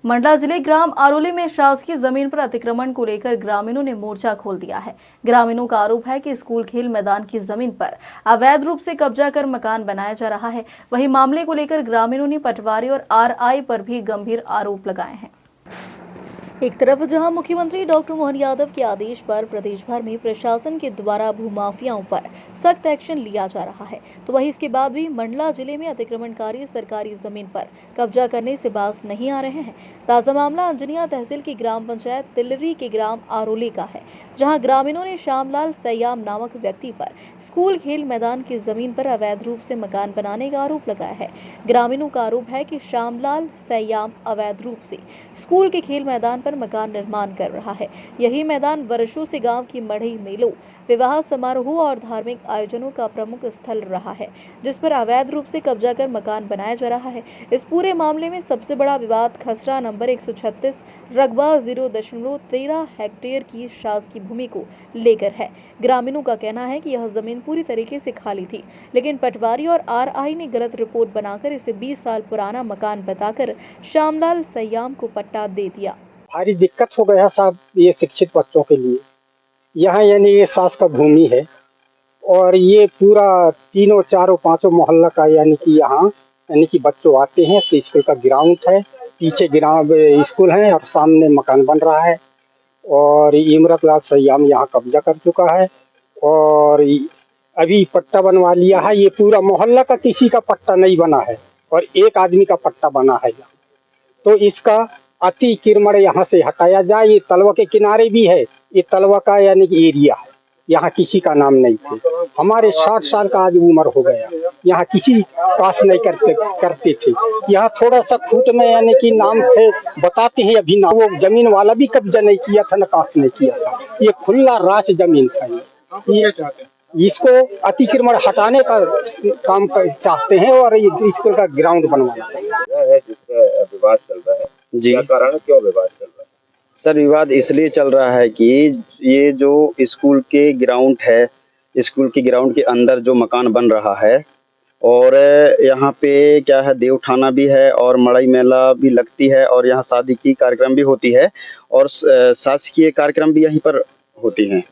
मंडला जिले ग्राम आरोली में शासकीय जमीन पर अतिक्रमण को लेकर ग्रामीणों ने मोर्चा खोल दिया है। ग्रामीणों का आरोप है कि स्कूल खेल मैदान की जमीन पर अवैध रूप से कब्जा कर मकान बनाया जा रहा है। वहीं मामले को लेकर ग्रामीणों ने पटवारी और आरआई पर भी गंभीर आरोप लगाए हैं। एक तरफ जहां मुख्यमंत्री डॉक्टर मोहन यादव के आदेश पर प्रदेश भर में प्रशासन के द्वारा भूमाफियाओं पर सख्त एक्शन लिया जा रहा है, तो वहीं इसके बाद भी मंडला जिले में अतिक्रमणकारी सरकारी जमीन पर कब्जा करने से बाज नहीं आ रहे हैं। ताजा मामला अंजनिया तहसील की ग्राम पंचायत तिलरी के ग्राम आरोली का है, जहां ग्रामीणों ने श्यामलाल सयाम नामक व्यक्ति पर स्कूल खेल मैदान की जमीन पर अवैध रूप से मकान बनाने का आरोप लगाया है। ग्रामीणों का आरोप है कि श्यामलाल सयाम अवैध रूप से स्कूल के खेल मैदान पर मकान निर्माण कर रहा है। यही मैदान वर्षों से गांव की मढ़ई मेलों, विवाह समारोह और धार्मिक आयोजनों का प्रमुख स्थल रहा है, जिस पर अवैध रूप से कब्जा कर मकान बनाया जा रहा है। इस पूरे मामले में सबसे बड़ा विवाद खसरा नंबर 136 रकबा 0.13 हेक्टेयर की शासकीय भूमि को लेकर है। ग्रामीणों का कहना है कि यह जमीन पूरी तरीके से खाली थी, लेकिन पटवारी और आरआई ने गलत रिपोर्ट बनाकर इसे 20 साल पुराना मकान बताकर श्यामलाल सयाम को पट्टा दे दिया। भारी दिक्कत हो गया साहब ये शिक्षित बच्चों के लिए। यहाँ यानी ये शासकीय का भूमि है और ये पूरा तीनों चारों पांचों मोहल्ला का यानी कि यहाँ यानी कि बच्चों आते हैं। स्कूल का ग्राउंड है, पीछे ग्राउंड स्कूल है और सामने मकान बन रहा है और इमरतलाल सयाम यहाँ कब्जा कर चुका है और अभी पट्टा बनवा लिया है। ये पूरा मोहल्ला का किसी का पट्टा नहीं बना है और एक आदमी का पट्टा बना है। तो इसका अतिक्रमण यहाँ से हटाया जाए। ये तलवा के किनारे भी है, ये तलवा का यानी कि एरिया है, यहाँ किसी का नाम नहीं थे। हमारे 60 साल का आज उम्र हो गया, यहाँ किसी कास्ट नहीं करते थे। यहाँ थोड़ा सा फूट में यानी कि नाम थे बताते हैं अभी ना, वो जमीन वाला भी कब्जा नहीं किया था, न कास्ट नहीं किया था। ये खुला रास जमीन था। इसको अतिक्रमण हटाने का काम चाहते हैं और ये स्कूल का ग्राउंड बनवाना है जिसका विवाद चल रहा है जी। क्या कारण है, क्यों विवाद चल रहा है? सर विवाद इसलिए चल रहा है कि ये जो स्कूल के ग्राउंड है, स्कूल के ग्राउंड के अंदर जो मकान बन रहा है और यहाँ पे क्या है, देवठाना भी है और मड़ई मेला भी लगती है और यहाँ शादी की कार्यक्रम भी होती है और शासकीय कार्यक्रम भी यहीं पर होती हैं।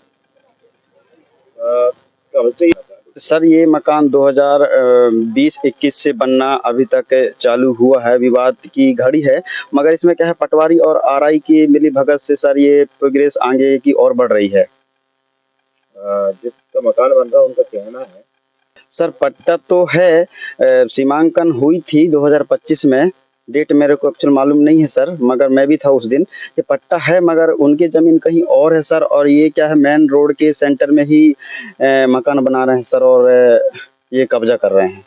सर ये मकान 2020-21 से बनना अभी तक चालू हुआ है। विवाद की घड़ी है, मगर इसमें क्या है, पटवारी और आरआई की मिली भगत से सर ये प्रोग्रेस आगे की ओर बढ़ रही है। जिसका मकान बन रहा है उनका कहना है सर पट्टा तो है, सीमांकन हुई थी 2025 में, डेट मेरे को एक्चुअल मालूम नहीं है सर, मगर मैं भी था उस दिन। ये पट्टा है मगर उनकी जमीन कहीं और है सर, और ये क्या है, मेन रोड के सेंटर में ही मकान बना रहे हैं सर और ये कब्जा कर रहे हैं।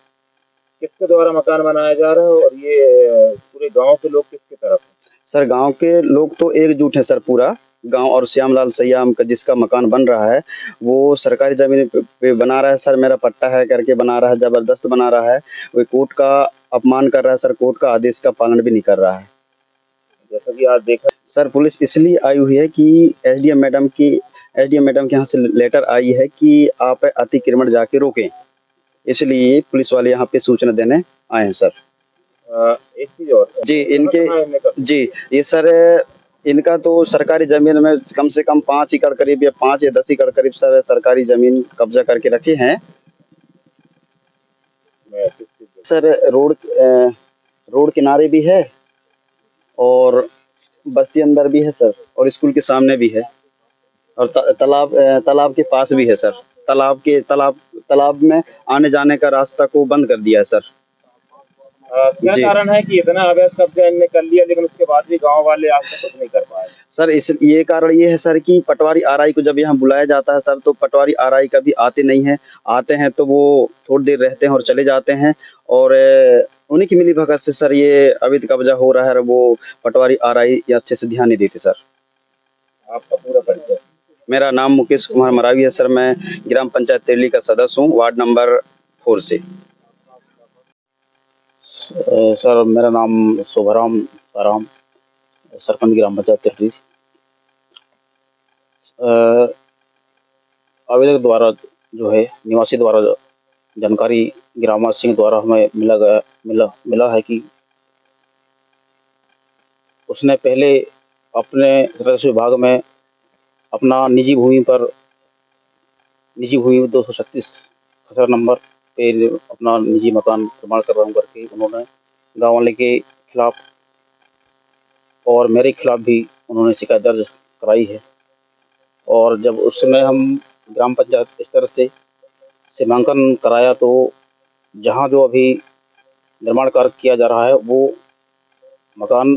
किसके द्वारा मकान बनाया जा रहा है और ये पूरे गांव के लोग किसकी तरफ हैं? सर गांव के लोग तो एकजुट है सर, पूरा गांव, और श्यामलाल सयाम का जिसका मकान बन रहा है वो सरकारी जमीन पे बना रहा है सर, मेरा पट्टा है करके बना रहा है, जबरदस्त बना रहा है। वो कोर्ट का अपमान कर रहा है सर, कोर्ट का आदेश का पालन भी नहीं कर रहा है। जैसा कि आज देखा सर पुलिस इसलिए आई हुई है कि एसडीएम मैडम के यहाँ से लेटर आई है कि आप अतिक्रमण जाके रोकें, इसलिए पुलिस वाले यहाँ पे सूचना देने आए हैं सर। एक चीज और जी, जी ये सर इनका तो सरकारी जमीन में कम से कम 5 एकड़ करीब या 5 या 10 एकड़ करीब सर सरकारी जमीन कब्जा करके रखे हैं सर। रोड किनारे भी है और बस्ती अंदर भी है सर, और स्कूल के सामने भी है और तालाब के पास भी है सर। तालाब में आने जाने का रास्ता को बंद कर दिया है सर। क्या कारण है कि इतना अवैध कब्जा इनने कर लिया लेकिन उसके बाद भी गांव वाले आज तक कुछ नहीं कर पाए? सर ये कारण ये है सर कि पटवारी आरआई को जब यहाँ बुलाया जाता है सर, तो पटवारी आरआई कभी आते नहीं है, आते हैं तो वो थोड़ी देर रहते हैं और चले जाते हैं, और उन्हीं की मिली भगत से सर ये अवैध कब्जा हो रहा है। वो पटवारी आरआई अच्छे से ध्यान नहीं देते सर। आपका पूरा परिचय? मेरा नाम मुकेश कुमार मरावी है सर, मैं ग्राम पंचायत तिरली का सदस्य हूँ, वार्ड नंबर 4 से। सर मेरा नाम शोभाराम साराम, सरपंच ग्राम पंचायत तिरली। आवेदक द्वारा जो है, निवासी द्वारा जानकारी ग्रामवासियों द्वारा हमें मिला है कि उसने पहले अपने राजस्व विभाग में अपना निजी भूमि 236 खसरा नंबर पे अपना निजी मकान निर्माण कर रहा हूँ करके उन्होंने गाँव वाले के खिलाफ और मेरे खिलाफ भी उन्होंने शिकायत दर्ज कराई है। और जब उस समय हम ग्राम पंचायत स्तर से सीमांकन कराया तो जहाँ जो अभी निर्माण कार्य किया जा रहा है वो मकान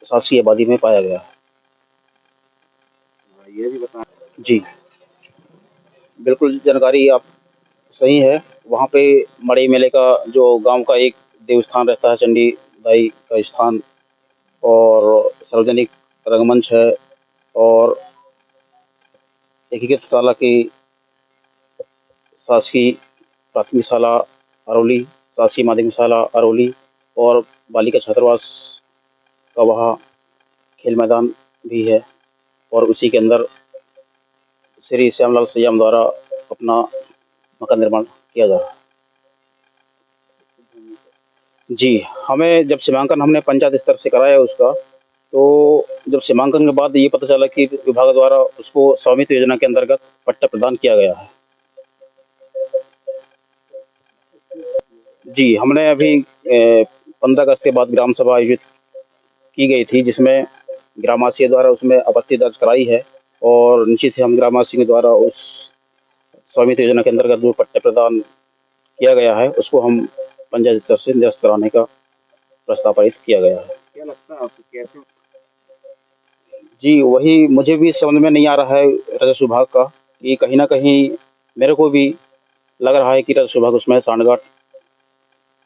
शासकीय आबादी में पाया गया है। ये भी बताएं। जी बिल्कुल, जानकारी आप सही है। वहाँ पे मड़ई मेले का जो गांव का एक देवस्थान रहता है, चंडी दाई का स्थान, और सार्वजनिक रंगमंच है, और एकीकृत शाला की शासकीय प्राथमिक शाला अरौली, शासकीय माध्यमिक शाला अरौली और बालिका छात्रावास का वहाँ खेल मैदान भी है। और उसी के अंदर श्री श्यामलाल सैयाम द्वारा अपना मकान निर्माण किया जा रहा है। जी, हमें जब सीमांकन हमने पंचायत स्तर से कराया उसका, तो जब सीमांकन के बाद ये पता चला कि विभाग द्वारा उसको स्वामित्व योजना के अंतर्गत पट्टा प्रदान किया गया है। जी, हमने अभी 15 अगस्त के बाद ग्राम सभा आयोजित की गई थी, जिसमें ग्रामवासियों द्वारा उसमें आपत्ति दर्ज कराई है, और निश्चित ही हम ग्रामवासियों के द्वारा उस स्वामित्व योजना के अंतर्गत जो पट्टा प्रदान किया गया है उसको हम पंचायत स्तर से निरस्त कराने का प्रस्ताव पारित किया गया है। क्या लगता है आपको, कैसे? जी, वही मुझे भी समझ में नहीं आ रहा है राजस्व विभाग का, कि कहीं ना कहीं मेरे को भी लग रहा है कि राजस्व विभाग उसमें सांठगांठ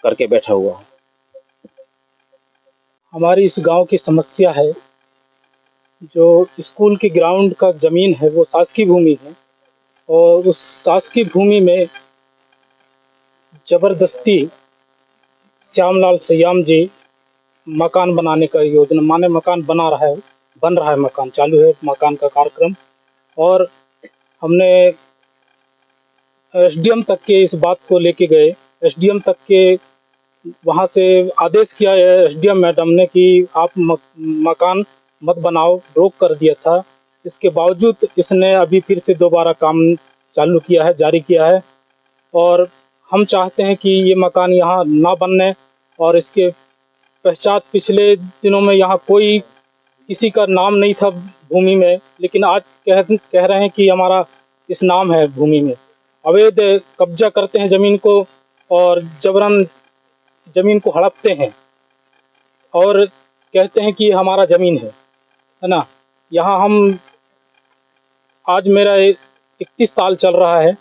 करके बैठा हुआ है। हमारी इस गांव की समस्या है, जो स्कूल के ग्राउंड का ज़मीन है वो शासकीय भूमि है, और उस शासकीय भूमि में ज़बरदस्ती श्यामलाल सैयाम जी मकान बनाने का योजना, माने मकान बन रहा है, मकान चालू है, मकान का कार्यक्रम। और हमने एसडीएम तक के इस बात को लेके गए, एसडीएम तक के वहाँ से आदेश किया है एसडीएम मैडम ने कि आप मकान मत बनाओ, रोक कर दिया था। इसके बावजूद इसने अभी फिर से दोबारा काम चालू किया है, जारी किया है, और हम चाहते हैं कि ये मकान यहाँ ना बनने। और इसके पश्चात पिछले दिनों में यहाँ कोई किसी का नाम नहीं था भूमि में, लेकिन आज कह रहे हैं कि हमारा इस नाम है भूमि में। अवैध कब्जा करते हैं ज़मीन को और जबरन ज़मीन को हड़पते हैं और कहते हैं कि हमारा ज़मीन है ना। यहाँ हम आज मेरा 31 साल चल रहा है,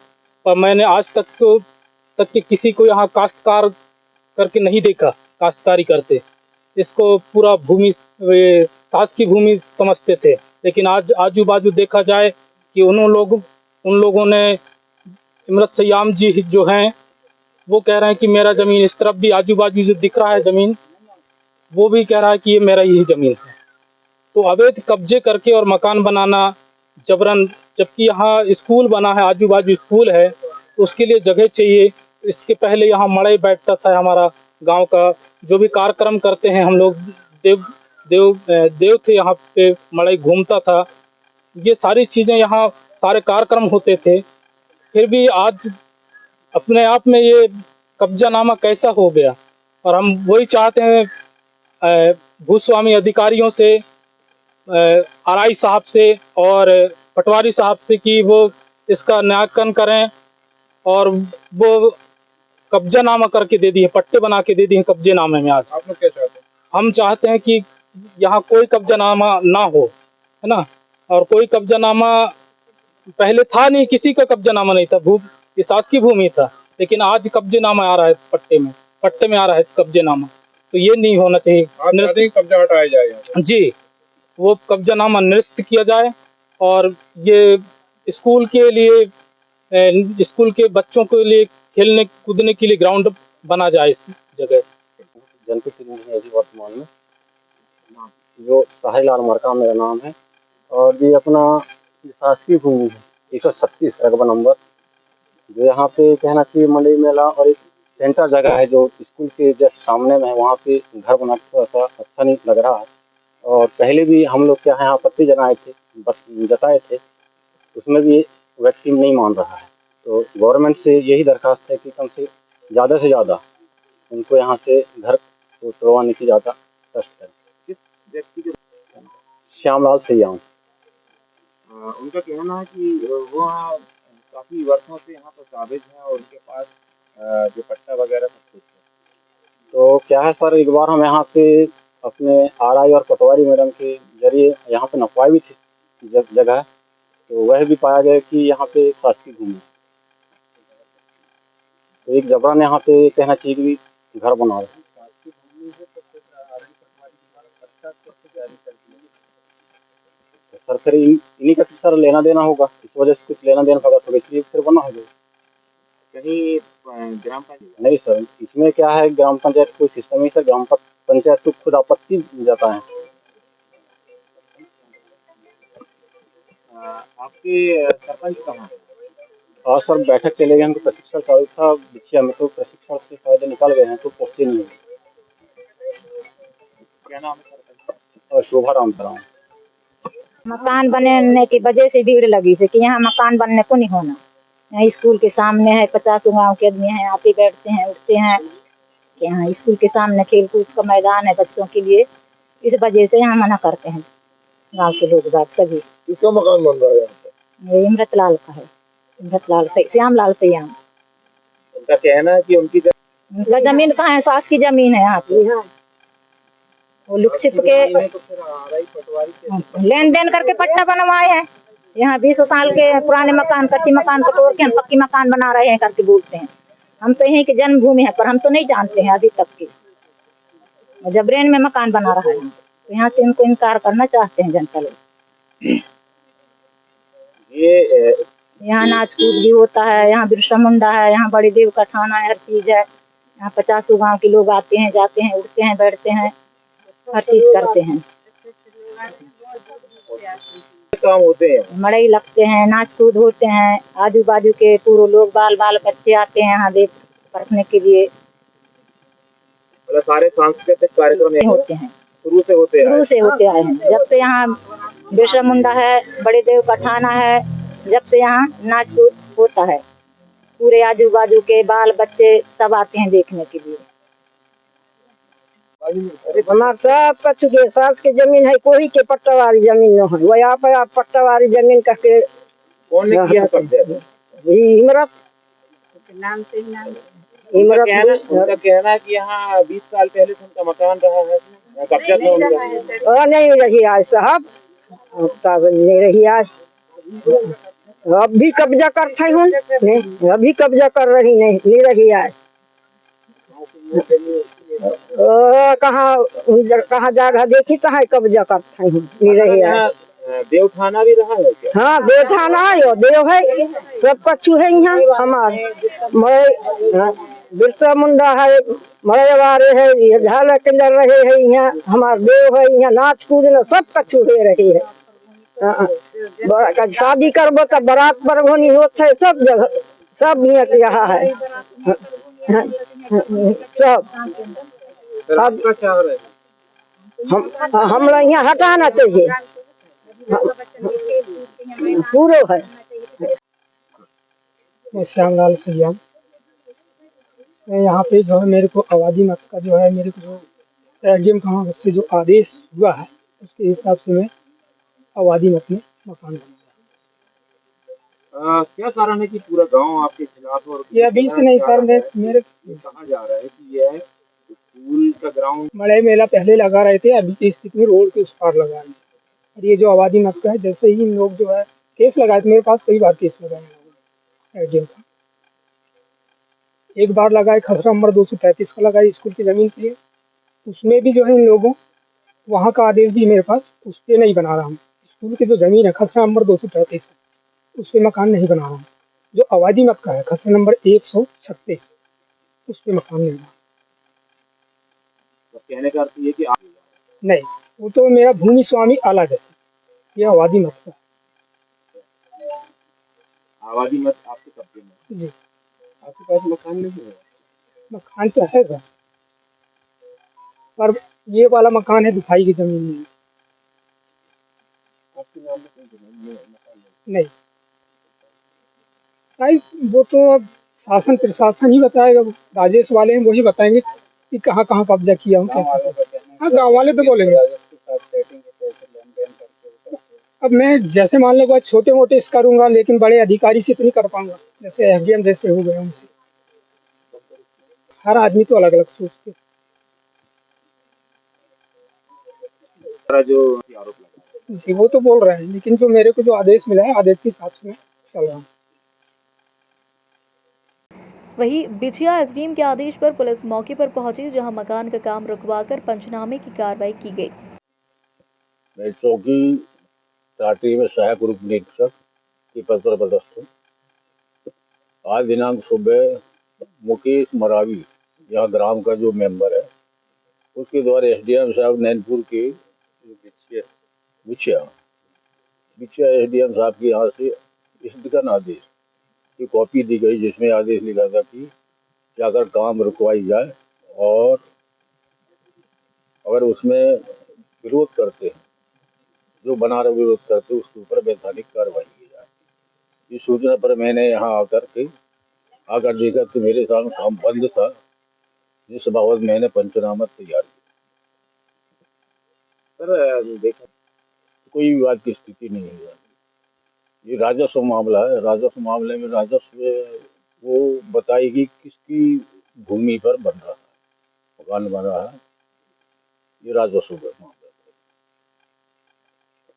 पर मैंने आज तक के किसी को यहाँ काश्तकार करके नहीं देखा, काश्तकारी करते। इसको पूरा भूमि शासकीय भूमि समझते थे, लेकिन आज आजू बाजू देखा जाए कि उन लोगों ने इमरत सैयाम जी जो हैं वो कह रहे हैं कि मेरा ज़मीन, इस तरफ भी आजू बाजू जो दिख रहा है ज़मीन, वो भी कह रहा है कि ये मेरा यही ज़मीन है। तो अवैध कब्जे करके और मकान बनाना जबरन, जबकि यहाँ स्कूल बना है, आजू बाजू स्कूल है, तो उसके लिए जगह चाहिए। इसके पहले यहाँ मड़ई बैठता था, हमारा गांव का जो भी कार्यक्रम करते हैं हम लोग, देव थे यहाँ पे, मड़ई घूमता था, ये सारी चीज़ें यहाँ सारे कार्यक्रम होते थे। फिर भी आज अपने आप में ये कब्जानामा कैसा हो गया। और हम वही चाहते हैं भूस्वामी अधिकारियों से, आरआई साहब से और पटवारी साहब से कि वो इसका न्यायाकरण करें और वो कब्जानामा करके दे दिए, पट्टे बना के दे दिए कब्जेनामे में। आज आप लोग क्या चाहते हैं? हम चाहते हैं कि यहाँ कोई कब्जानामा ना हो, है ना। और कोई कब्जानामा पहले था नहीं, किसी का कब्जानामा नहीं था, ये शासकीय भूमि था, लेकिन आज कब्जेनामा आ रहा है, पट्टे में आ रहा है कब्जेनामा। तो ये नहीं होना चाहिए। कब्जा हटाया जाएगा जी, वो कब्जानामा निरस्त किया जाए और ये स्कूल के लिए, स्कूल के बच्चों के लिए खेलने कूदने के लिए ग्राउंड बना जाए इस जगह। जनप्रतिनिधि अभी वर्तमान में जो साहिलाल मरका मेरा नाम है, और ये अपना शासकीय भूमि है 136 रकबा नंबर, जो यहाँ पे कहना चाहिए मंडी मेला और एक सेंटर जगह है जो स्कूल के जस्ट सामने में है। वहाँ पे घर बना थोड़ा सा अच्छा नहीं लग रहा है, और पहले भी हम लोग क्या है आपत्ति जताए थे, उसमें भी व्यक्ति नहीं मान रहा है। तो गवर्नमेंट से यही दरखास्त है कि कम से ज़्यादा उनको यहाँ से घर को तुड़वाने की ज़्यादा कष्ट करें। किस व्यक्ति के श्यामलाल सैयाम। उनका कहना है कि वो काफी वर्षों से यहाँ पर काबिज हैं और उनके पास जो पट्टा वगैरह सब कुछ है। तो क्या है सर, एक बार हम यहाँ पे अपने आरआई और पटवारी मैडम के जरिए यहाँ पे नपवाई भी थी जगह, तो वह भी पाया गया कि यहाँ पे शासकीय भूमि है। तो एक जबरन यहाँ पे कहना चाहिए कि घर बना रहे। सर फिर इन्हीं का सर लेना देना होगा, इस वजह से कुछ लेना देना होगा, तो इसलिए फिर बना हो जाएगा। कहीं ग्राम पंचायत नहीं सर, इसमें क्या है, ग्राम पंचायत कोई सिस्टम ही सर, ग्राम पंचायत तो खुद आपत्ति जाता है। आपके सरपंच कहाँ हैं? और सर बैठक चले गए, हमको प्रशिक्षण चालू था बिछिया में, तो प्रशिक्षण से शायद निकल गए हैं, तो पहुंचे नहीं। क्या नाम है सरपंच? और शोभा राम कराम। मकान बनने की वजह से भीड़ लगी से कि यहाँ मकान बनने को नहीं होना। यहाँ स्कूल के सामने है, 50 गांव के आदमी हैं, आते बैठते हैं उठते हैं। यहाँ स्कूल के सामने खेल कूद का मैदान है बच्चों के लिए, इस वजह से यहाँ मना करते हैं गांव के लोग बाग सभी। किसका मकान बन रहा है यहाँ पे? ये इमरतलाल का है, इमरतलाल श्यामलाल सैयाम। उनका कहना है कि उनका जमीन कहाँ है, सास की जमीन है यहाँ पे। वो लुक छिप के लेन देन करके पट्टा बनवाए हैं। यहाँ 20 साल के पुराने मकान, कच्ची मकान को तोड़ के हम पक्की मकान बना रहे हैं करके बोलते हैं। हम तो यहीं की जन्मभूमि है, पर हम तो नहीं जानते हैं अभी तक की। जबरेन में मकान बना रहा है, तो यहाँ से इनको इनकार करना चाहते हैं जनता लोग। यहाँ नाच कूद भी होता है, यहाँ बिरसा मुंडा है, यहाँ बड़ी देव का थाना है, हर चीज है। यहाँ 50 गांव के लोग आते हैं जाते हैं उठते हैं बैठते हैं, हर चीज करते हैं। काम होते हैं, मड़ई लगते हैं, नाच कूद होते हैं, आजू बाजू के पूरे लोग बाल बच्चे आते हैं यहाँ देख परखने के लिए। मतलब सारे सांस्कृतिक कार्यक्रम होते हैं, शुरू से होते आए हैं। जब से यहाँ बिरसा मुंडा है, बड़े देव का थाना है, जब से यहाँ नाच कूद होता है, पूरे आजू बाजू के बाल बच्चे सब आते हैं देखने के लिए। हमार सब कछु के सास के जमीन है, कोई के पट्टावारी जमीन न है। वह आप पट्टावारी जमीन करके कौन ने किया कब्जा? इमरत नाम से उनका कहना है कि यहाँ 20 साल पहले से उनका मकान रहा है, कब्जा था उनका। नहीं रही आज साहब, नहीं रही आज, अब भी कब्जा करते हूँ, अभी कब्जा कर रही नहीं रही आज। कहाँ जगह देखी कहाँ कब्जा करते हूँ, नहीं रही आज। देव थाना भी रहा है क्या? हाँ देव थाना है, देव है, सब कछु है यहाँ हमारे। बिरसा मुंडा है, मड़ेवारे है, ये झाला किंजर रहे है, यहाँ हमारे देव है, यहाँ नाच कूद सब कछु हो रही है। शादी करबो तो बारात परभनी होता है, सब जगह सब यहाँ है सब। हम यहाँ हटाना चाहिए, पूरा है। श्यामलाल सैयाम, मैं यहाँ पे जो है मेरे को आबादी मत का जो है, मेरे को जो एसडीएम कहाँ से जो आदेश हुआ है उसके हिसाब से मैं आबादी मत में मकान बनाया। क्या कारण है कि पूरा गांव आपके खिलाफ? और ये अभी से नहीं सर, मेरे कहा जा रहा है कि यह स्कूल का ग्राउंड मड़ई मेला पहले लगा रहे थे, अभी की स्थिति में रोड के उस पार लगा रहे थे। और ये जो आबादी मत का है, जैसे ही इन लोग जो है केस लगाए थे, मेरे पास कई बार केस लगाए हैं एसडीएम का। एक बार लगाए खसरा नंबर 235 का लगाए स्कूल की जमीन के लिए, उसमें भी जो है इन लोगों वहाँ का आदेश भी मेरे पास, उस पर नहीं बना रहा हूँ। स्कूल की जो जमीन है खसरा नंबर 235 उस पर मकान नहीं बना रहा हूँ। जो आबादी मत का है खसरा नंबर 136 उस पर मकान नहीं बना। कहने का अर्थ ये कि नहीं, वो तो मेरा भूमि स्वामी अलग है, ये आबादी मत का। आबादी मत आपके कब्जे में? जी। आपके पास मकान नहीं है? मकान तो है सर, पर ये वाला मकान है दुखाई की जमीन में। के नाम में कोई जमीन मकान नहीं, शायद वो तो अब शासन प्रशासन ही बताएगा, वो राजेश वाले हैं, वही बताएंगे कि कहाँ कहाँ कब्जा किया हूँ कैसे। हाँ, गाँव वाले तो बोलेंगे। अब मैं जैसे मान लो बहुत छोटे मोटे करूंगा, लेकिन बड़े अधिकारी से तो नहीं कर पाऊंगा, जैसे एसडीएम जैसे हो गए उनसे। हर आदमी तो अलग अलग सोचते। जो आरोप लगा जी वो तो बोल रहे हैं, लेकिन जो मेरे को जो आदेश मिला है, आदेश के हिसाब से मैं चल रहा हूँ। वहीं बिछिया एसडीएम के आदेश पर पुलिस मौके पर पहुंची, जहां मकान का काम रुकवाकर पंचनामे की कार्रवाई की गई। मैं चौकी टाटी में सहायक उप निरीक्षक के पद पर पदस्थ हूँ। आज दिनांक सुबह मुकेश मरावी, यहाँ ग्राम का जो मेंबर है, उसके द्वारा एसडीएम साहब नैनपुर के बिछिया एसडीएम साहब के यहाँ से स्थगन आदेश की कॉपी दी गई, जिसमें आदेश लिखा था कि जाकर काम रुकवाई जाए और अगर उसमें विरोध करते हैं, जो बना रहे विरोध करते हैं, उसके ऊपर वैधानिक कार्रवाई की जाए। इस सूचना पर मैंने यहाँ आकर देखा तो मेरे सामने काम बंद था, जिस बाबत मैंने पंचनामा तैयार किया। सर देखा कोई विवाद की स्थिति नहीं है। ये राजस्व मामला है। राजस्व मामले में राजस्व वो बताएगी किसकी भूमि पर बन रहा है, मकान बन रहा है, ये राजस्व का मामला है।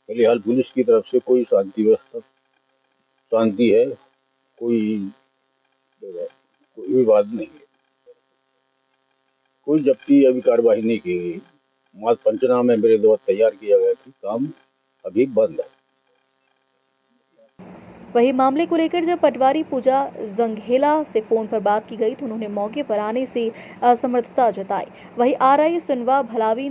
फिलहाल पुलिस की तरफ से कोई शांति है, कोई विवाद नहीं है, कोई जब्ती अभी कार्रवाई नहीं की गई। मात्र पंचनामे मेरे द्वारा तैयार किया गया कि काम अभी बंद है। वहीं मामले को लेकर जब पटवारी पूजा जंघेला से फोन पर बात की गई तो उन्होंने मौके पर आने से असमर्थता जताई। वहीं आरआई सुनवा भलावी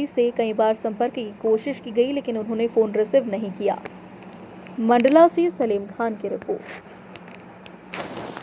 से कई बार संपर्क की कोशिश की गई, लेकिन उन्होंने फोन रिसीव नहीं किया। मंडला से सलीम खान की रिपोर्ट।